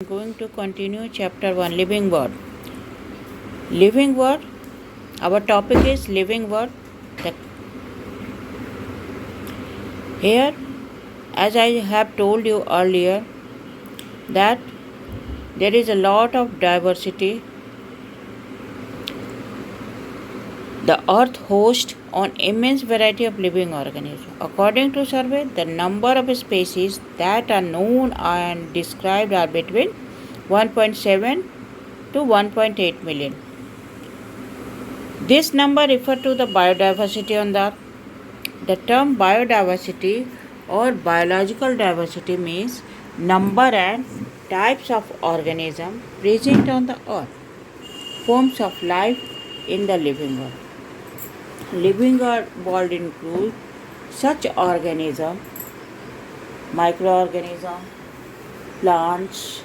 going to continue chapter 1, Living Word. Living Word, our topic is Living Word. Here, as I have told you earlier, that there is a lot of diversity. The earth hosts an immense variety of living organisms. According to survey, the number of species that are known and described are between 1.7 to 1.8 million. This number refers to the biodiversity on the earth. The term biodiversity or biological diversity means number and types of organisms present on the earth, forms of life in the living world. Living world includes such organisms, microorganisms, plants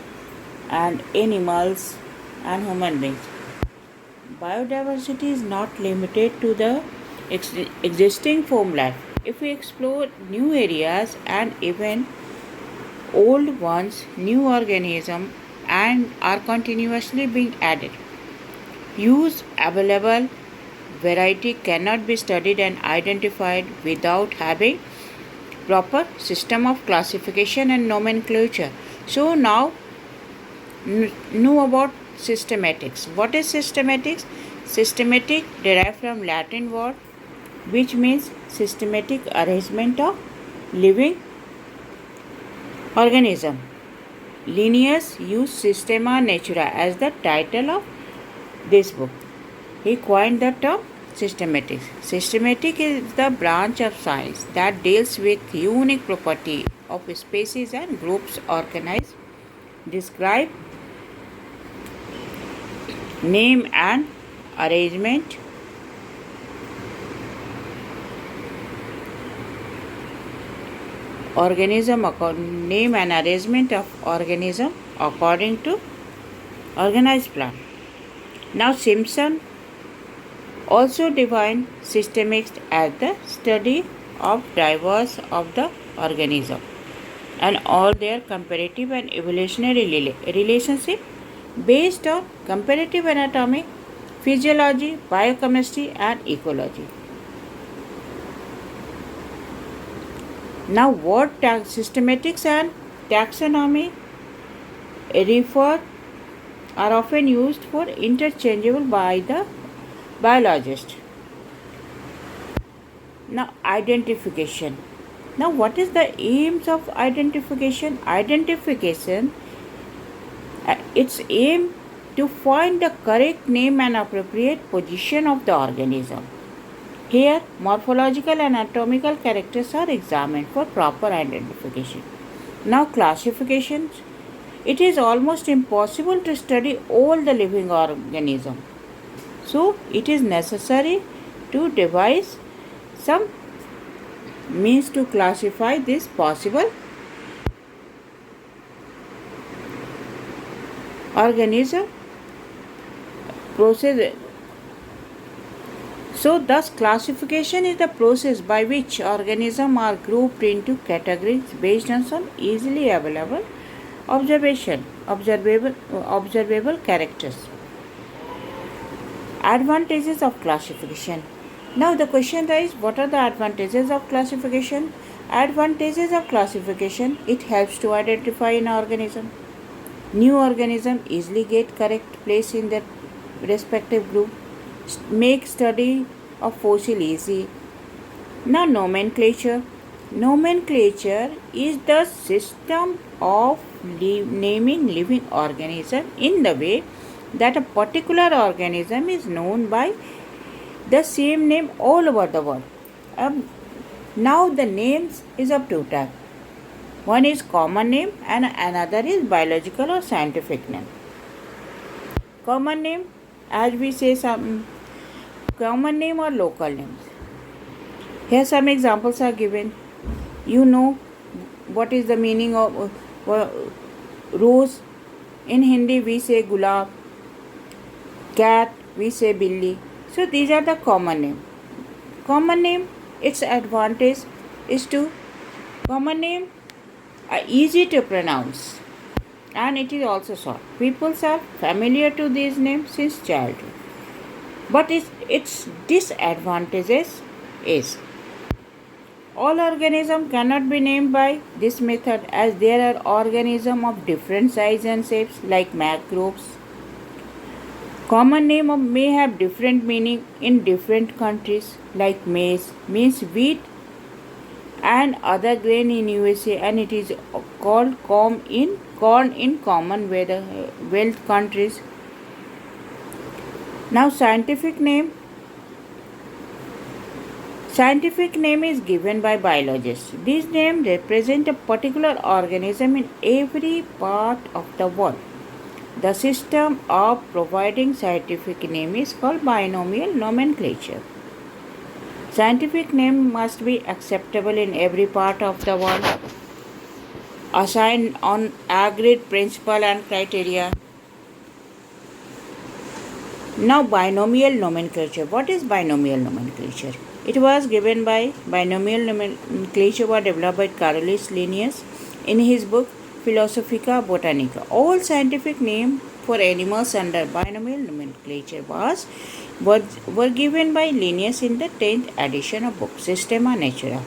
and animals and human beings. Biodiversity is not limited to the existing form life. If we explore new areas and even old ones, new organisms and are continuously being added. Use available variety cannot be studied and identified without having proper system of classification and nomenclature. So now know about systematics. What is systematics? Systematic derived from Latin word which means systematic arrangement of living organism. Linnaeus used Systema Naturae as the title of this book. He coined the term systematics. Systematic is the branch of science that deals with unique property of species and groups organized, describe, name and arrangement name and arrangement of organism according to organized plan. Now Simpson also defined systemics as the study of diverse of the organism and all their comparative and evolutionary relationship based on comparative anatomy, physiology, biochemistry and ecology. Now word systematics and taxonomy are often used for interchangeable by the biologist. Now identification. Now what is the aims of identification? Identification, its aim to find the correct name and appropriate position of the organism. Here, morphological and anatomical characters are examined for proper identification. Now, classifications. It is almost impossible to study all the living organisms. So, it is necessary to devise some means to classify this possible organism process. So, thus classification is the process by which organisms are grouped into categories based on some easily available observable characters. Advantages of classification. Now the question is, what are the advantages of classification? Advantages of classification, it helps to identify an organism. New organisms easily get correct place in their respective group. Make study of fossil easy. Now nomenclature. Nomenclature is the system of naming living organism in the way that a particular organism is known by the same name all over the world. Now the names is of two types. One is common name and another is biological or scientific name. Common name, as we say, some common name or local names. Here some examples are given. You know what is the meaning of rose. In Hindi we say gulab. Cat we say billi. So these are the common name. Common name, its advantage is to common name are easy to pronounce and it is also short. People are familiar to these names since childhood. But its disadvantages is all organisms cannot be named by this method as there are organisms of different size and shapes like microbes. Common name may have different meaning in different countries like maize means wheat and other grain in USA, and it is called corn in Commonwealth countries. Now scientific name is given by biologists. These names represent a particular organism in every part of the world. The system of providing scientific name is called binomial nomenclature. Scientific name must be acceptable in every part of the world, assigned on agreed principle and criteria. Now binomial nomenclature. What is binomial nomenclature? It was given by binomial nomenclature was developed by Carolus Linnaeus in his book Philosophica Botanica. All scientific names for animals under binomial nomenclature were given by Linnaeus in the 10th edition of book Systema Naturae.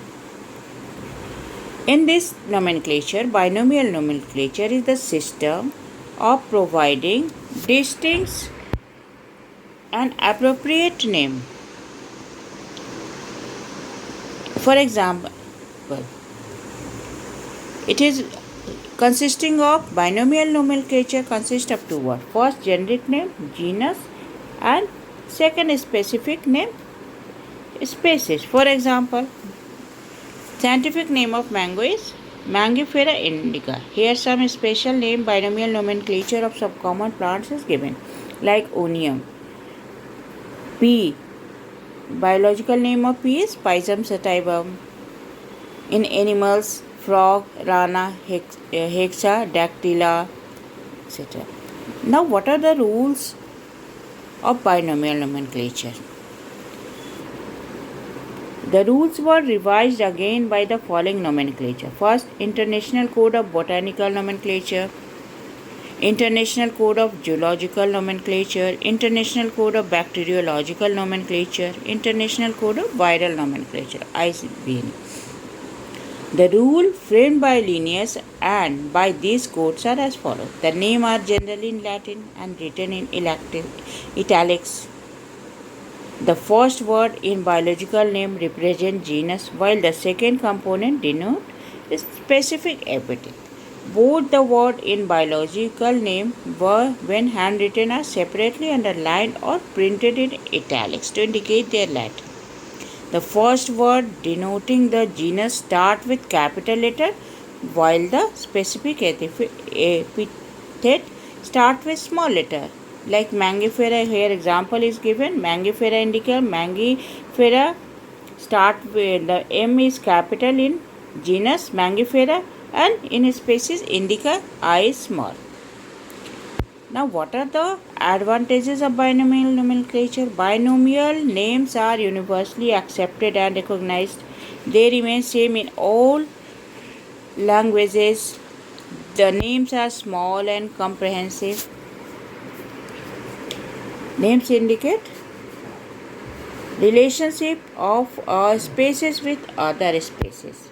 In this nomenclature, binomial nomenclature is the system of providing distinct and appropriate name. For example, it is consisting of binomial nomenclature consists of two words. First generic name, genus, and second specific name, species. For example, scientific name of mango is Mangifera indica. Here some special name binomial nomenclature of some common plants is given, like onium. Pea. Biological name of pea is Pisum sativum. In animals, frog, rana, hexa, dactyla, etc. Now, what are the rules of binomial nomenclature? The rules were revised again by the following nomenclature. First, International Code of Botanical Nomenclature, International Code of Zoological Nomenclature, International Code of Bacteriological Nomenclature, International Code of Viral Nomenclature, ICBN. The rule framed by Linnaeus and by these codes are as follows. The names are generally in Latin and written in italics. The first word in biological name represents genus, while the second component denotes a specific epithet. Both the words in biological name were, when handwritten, are separately underlined or printed in italics to indicate their Latin. The first word denoting the genus starts with capital letter, while the specific epithet starts with small letter. Like Mangifera, here example is given. Mangifera indica, Mangifera start with the M is capital in genus Mangifera, and in species indica I is small. Now, what are the advantages of binomial nomenclature? Binomial names are universally accepted and recognized. They remain same in all languages. The names are small and comprehensive. Names indicate relationship of species with other species.